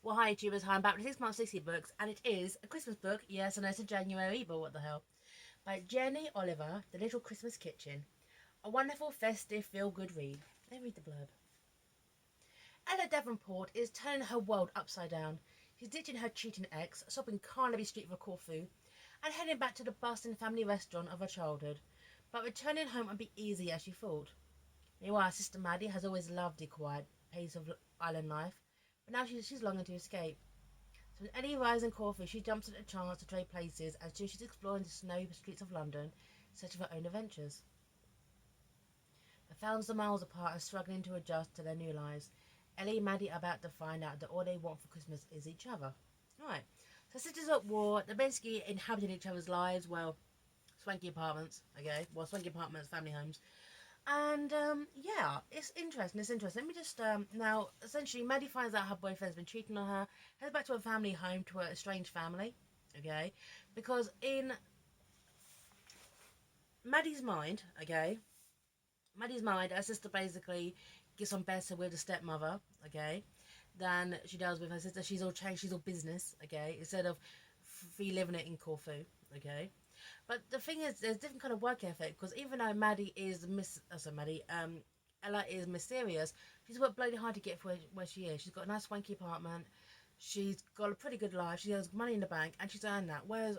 Well, hi YouTubers, hi, I'm back with 6 months 60 books, and it is a Christmas book. Yes, I know it's a January, but what the hell. By Jenny Oliver, The Little Christmas Kitchen. A wonderful, festive, feel-good read. Let me read the blurb. Ella Davenport is turning her world upside down. She's ditching her cheating ex, stopping Carnaby Street for Corfu, and heading back to the bustling family restaurant of her childhood. But returning home won't be easy as she thought. Meanwhile, Sister Maddie has always loved the quiet pace of island life, but now she's longing to escape. So with Ellie rising Corfu, she jumps at a chance to trade places as she's exploring the snowy streets of London, searching for her own adventures. But thousands of miles apart and struggling to adjust to their new lives, Ellie and Maddie are about to find out that all they want for Christmas is each other. Right. So sisters at war, they're basically inhabiting each other's lives, well, swanky apartments, okay? Well, swanky apartments, family homes. And yeah, it's interesting. Let me just now essentially Maddie finds out her boyfriend's been cheating on her, heads back to her family home, to her estranged family, okay? Because in Maddie's mind, her sister basically gets on better with the stepmother, okay, than she does with her sister. She's all changed, she's all business, okay, instead of free living it in Corfu, okay. But the thing is, there's different kind of work ethic, because even though Ella is mysterious, she's worked bloody hard to get where she is. She's got a nice swanky apartment, she's got a pretty good life, she has money in the bank, and she's earned that. Whereas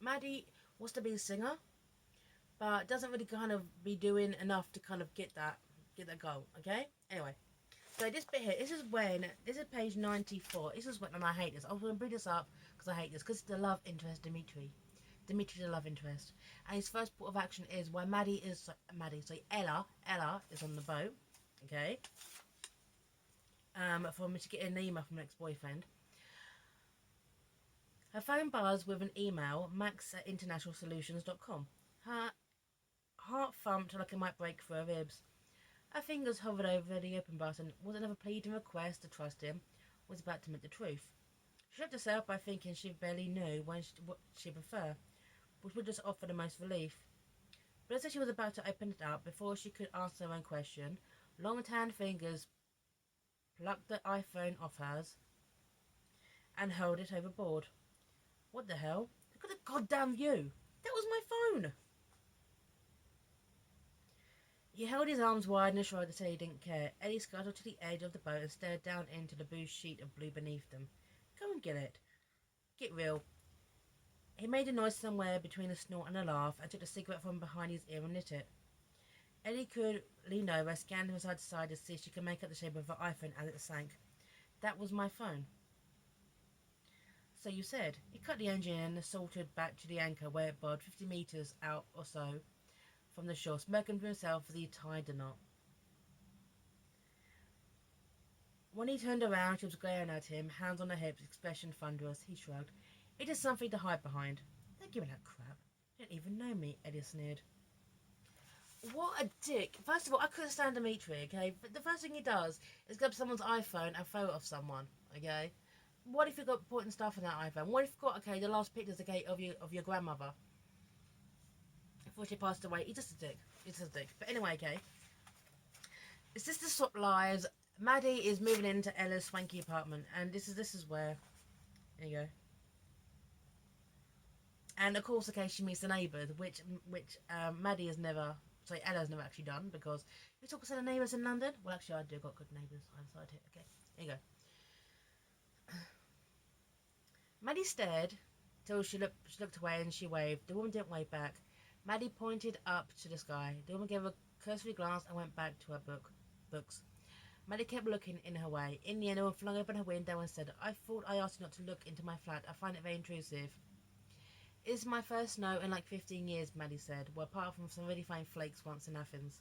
Maddie wants to be a singer, but doesn't really kind of be doing enough to kind of get that goal. Okay. Anyway, so this bit here, this is page 94. This is when, and I hate this. I'm going to bring this up because I hate this, because it's the love interest, Dimitri, the love interest, and his first port of action is where Ella is on the boat. Okay. For me to get an email from an ex-boyfriend. Her phone buzz with an email, max@internationalsolutions.com. Her heart thumped like it might break through her ribs. Her fingers hovered over the open button. Was another pleading request to trust him? Was about to admit the truth. She shrugged herself by thinking she barely knew what she'd prefer, which would just offer the most relief. But as she was about to open it up, before she could answer her own question, long tanned fingers plucked the iPhone off hers and hurled it overboard. What the hell? Look at the goddamn view! That was my phone! He held his arms wide and shrugged to say he didn't care. Eddie scuttled to the edge of the boat and stared down into the blue sheet of blue beneath them. Come and get it. Get real. He made a noise somewhere between a snort and a laugh and took the cigarette from behind his ear and lit it. Ellie could lean over, scanned from side to side to see if she could make out the shape of her iPhone as it sank. That was my phone. So you said. He cut the engine and sauntered back to the anchor where it bobbed 50 metres out or so from the shore, smirking to himself as he tied the knot. When he turned around, she was glaring at him, hands on her hips, expression thunderous. He shrugged. It is something to hide behind. Don't give me that crap. You don't even know me, Eddie sneered. What a dick. First of all, I couldn't stand Dimitri, okay? But the first thing he does is grab someone's iPhone and photo of someone, okay? What if you got important stuff on that iPhone? What if you got, okay, the last pictures, okay, of your grandmother before she passed away? He's just a dick. But anyway, okay. It's just the swap lives. Maddie is moving into Ella's swanky apartment, and this is where. There you go. And of course, okay, she meets the neighbours, which Maddie has never, sorry, Ella's never actually done, because you talk to the neighbours in London. Well, actually, I do got good neighbours. I decided it. Okay, there you go. Maddie stared till she looked away and she waved. The woman didn't wave back. Maddie pointed up to the sky. The woman gave a cursory glance and went back to her books. Maddie kept looking in her way. In the end, the woman flung open her window and said, I thought I asked you not to look into my flat. I find it very intrusive. It's my first snow in like 15 years, Maddie said, well, apart from some really fine flakes once in Athens.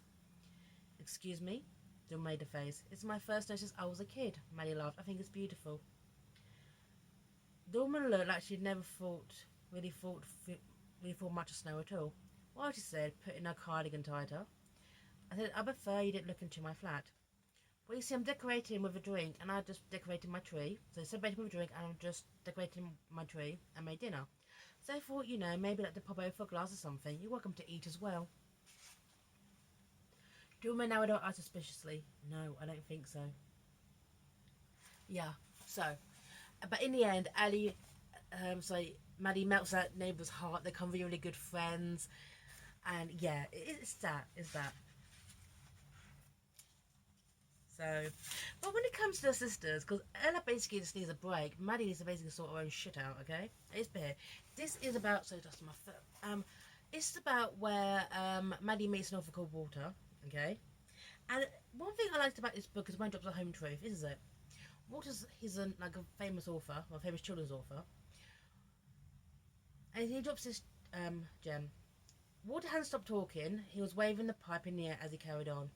Excuse me? Jill made a face. It's my first snow since I was a kid, Maddie laughed. I think it's beautiful. The woman looked like she'd never really thought much of snow at all. Well, she said, putting her cardigan tighter. I said, I prefer you didn't look into my flat. Well, you see, I'm decorating with a drink, and I just decorated my tree. So I celebrated with a drink, and I'm just decorating my tree and made dinner. So I thought, you know, maybe like to pop over for a glass or something. You're welcome to eat as well. The woman now asked suspiciously. No, I don't think so. Yeah, so But in the end, Maddie melts that neighbour's heart. They become really, really good friends. And yeah, it's that. It's that. So, but when it comes to the sisters, because Ella basically just needs a break, Maddie needs to basically sort her own shit out, okay? It's here. This is about, so just my foot. It's about where Maddie meets an author called Walter, okay? And one thing I liked about this book is when it drops a home truth, is it? He's like a famous author, or a famous children's author, and he drops this gem. Walter hadn't stopped talking. He was waving the pipe in the air as he carried on.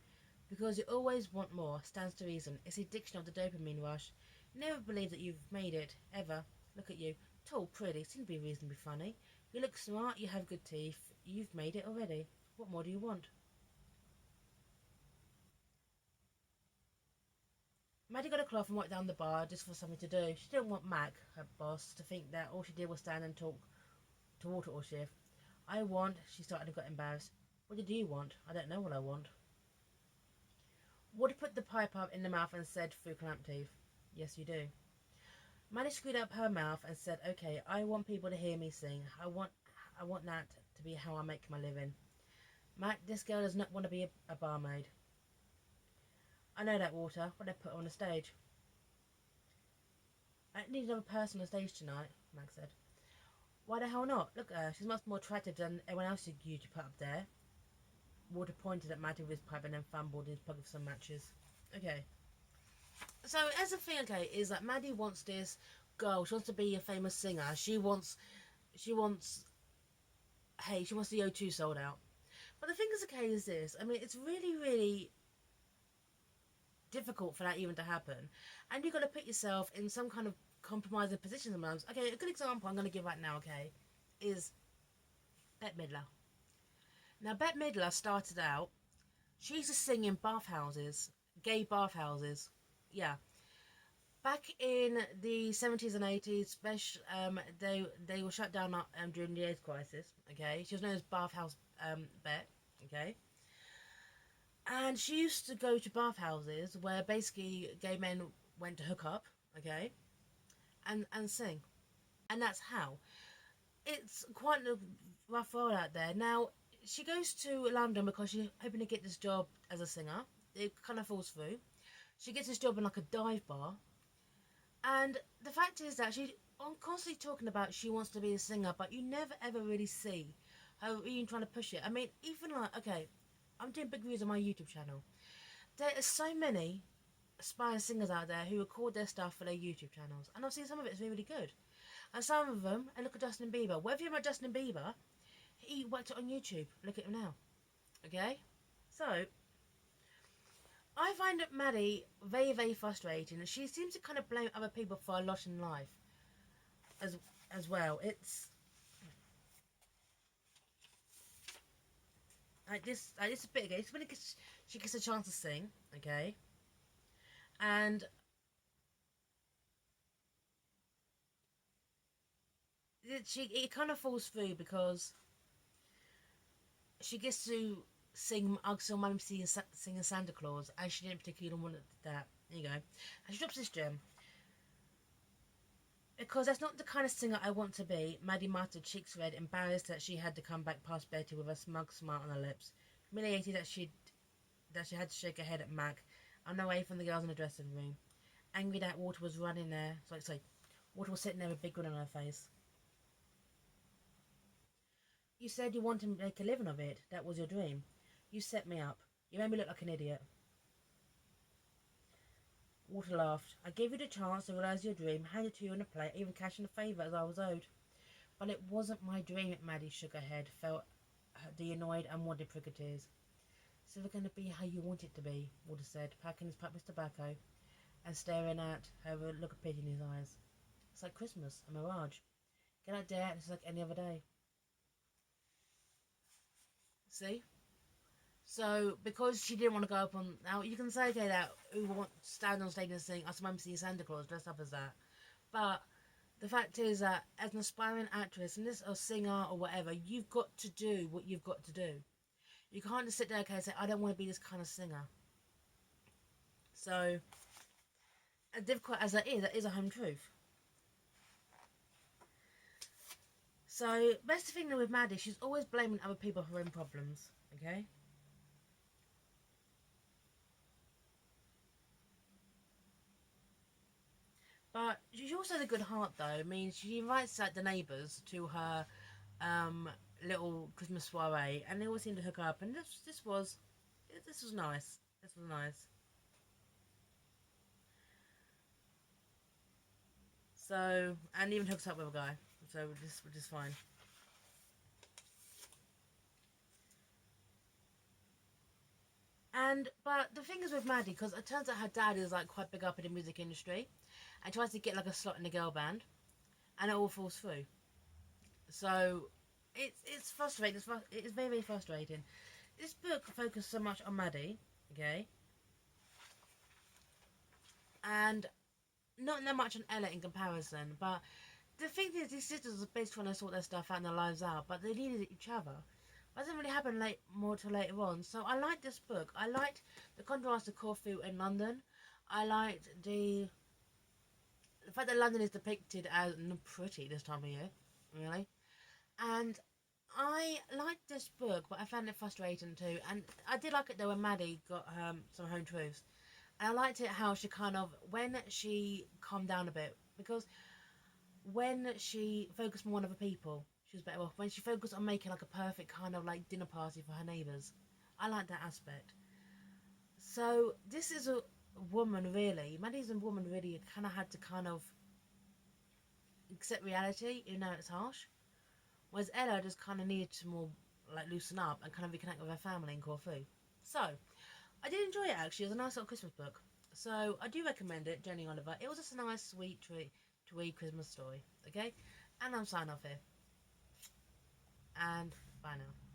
Because you always want more, stands to reason. It's the addiction of the dopamine rush. You never believe that you've made it, ever. Look at you. Tall, pretty, seem to be reasonably funny. You look smart, you have good teeth. You've made it already. What more do you want? Maddie got a cloth and walked down the bar just for something to do. She didn't want Mac, her boss, to think that all she did was stand and talk to Walter all shift. I want, she started and got embarrassed. What did you want? I don't know what I want. Walter put the pipe up in the mouth and said through clamped teeth, yes, you do. Maddie screwed up her mouth and said, okay, I want people to hear me sing. I want that to be how I make my living. Matt, this girl does not want to be a barmaid. I know that, Walter. What they put her on the stage. I need another person on the stage tonight, Max said. Why the hell not? Look at her. She's much more attractive than everyone else you put up there. Walter pointed at Maddie with his pipe and then fumbled in his pocket for some matches. Okay. So, as the thing, okay, is that Maddie wants this girl. She wants to be a famous singer. She wants, hey, she wants the O2 sold out. But the thing is, okay, is this. I mean, it's really, really difficult for that even to happen. And you've got to put yourself in some kind of compromising position sometimes. Okay, a good example I'm going to give right now, okay, is Bette Midler. Now, Bette Midler started out, she used to sing in bathhouses, gay bathhouses. Yeah. Back in the 70s and 80s, they were shut down during the AIDS crisis, okay? She was known as Bathhouse Bette, okay? And she used to go to bathhouses where basically gay men went to hook up, okay? And sing. And that's how. It's quite a rough road out there. Now, she goes to London because she's hoping to get this job as a singer. It kind of falls through. She gets this job in like a dive bar. And the fact is that I'm constantly talking about she wants to be a singer, but you never ever really see her even trying to push it. I mean, even like, okay, I'm doing big reviews on my YouTube channel. There are so many aspiring singers out there who record their stuff for their YouTube channels. And I've seen some of it is really, really good. And some of them, and look at Justin Bieber. Whether you're about Justin Bieber, he worked it on YouTube. Look at him now. Okay? So, I find that Maddie very, very frustrating. She seems to kind of blame other people for a lot in life as well. It's like this a bit, okay? It's when she gets a chance to sing, okay? And it kind of falls through because she gets to sing Uncle Mum singing Santa Claus, and she didn't particularly want that. There you go. And she drops this gem. Because that's not the kind of singer I want to be, Maddie muttered, cheeks red, embarrassed that she had to come back past Betty with a smug smile on her lips. Humiliated that she had to shake her head at Mac, and away from the girls in the dressing room. Angry that Water was running there. Water was sitting there with a big grin on her face. You said you wanted to make a living of it. That was your dream. You set me up. You made me look like an idiot. Water laughed. I gave you the chance to realise your dream, handed it to you on a plate, even cashing a favour as I was owed. But it wasn't my dream, Maddie shook her head, felt the annoyed, unwanted prick of tears. It's never going to be how you want it to be, Water said, packing his pipe with tobacco and staring at her with a look of pity in his eyes. It's like Christmas, a mirage. Get out there, it's like any other day. See? So, because she didn't want to go up on... Now, you can say, okay, that who wants to stand on stage and sing, I suppose seeing Santa Claus dressed up as that. But the fact is that as an aspiring actress, and this, or singer, or whatever, you've got to do what you've got to do. You can't just sit there, okay, and say, I don't want to be this kind of singer. So, as difficult as that is a home truth. So, best thing with Maddie, she's always blaming other people for her own problems, okay? But she's also the good heart, though. I mean, she invites like the neighbours to her um, little Christmas soiree, and they all seem to hook up. And this was nice. This was nice. So, and even hooks up with a guy. So, which is fine. But the thing is with Maddie, because it turns out her dad is like quite big up in the music industry, and tries to get like a slot in the girl band, and it all falls through. So it's frustrating. It's very very frustrating. This book focused so much on Maddie, okay, and not that much on Ella in comparison. But the thing is, these sisters are basically trying to sort their stuff out and their lives out, but they needed each other. That doesn't really happen more till later on. So I liked this book. I liked the contrast to Corfu in London. I liked the fact that London is depicted as pretty this time of year, really. And I liked this book, but I found it frustrating too. And I did like it though when Maddie got some home truths. And I liked it how she kind of, when she calmed down a bit, because when she focused more on other people, she was better off. When she focused on making like a perfect kind of like dinner party for her neighbours, I like that aspect. So this is a woman really. Maddie's a woman really kind of had to kind of accept reality, even though it's harsh. Whereas Ella just kind of needed to more like loosen up and kind of reconnect with her family in Corfu. So I did enjoy it actually. It was a nice little Christmas book. So I do recommend it, Jenny Oliver. It was just a nice, sweet treat to read Christmas story. Okay, and I'm signing off here. And bye now.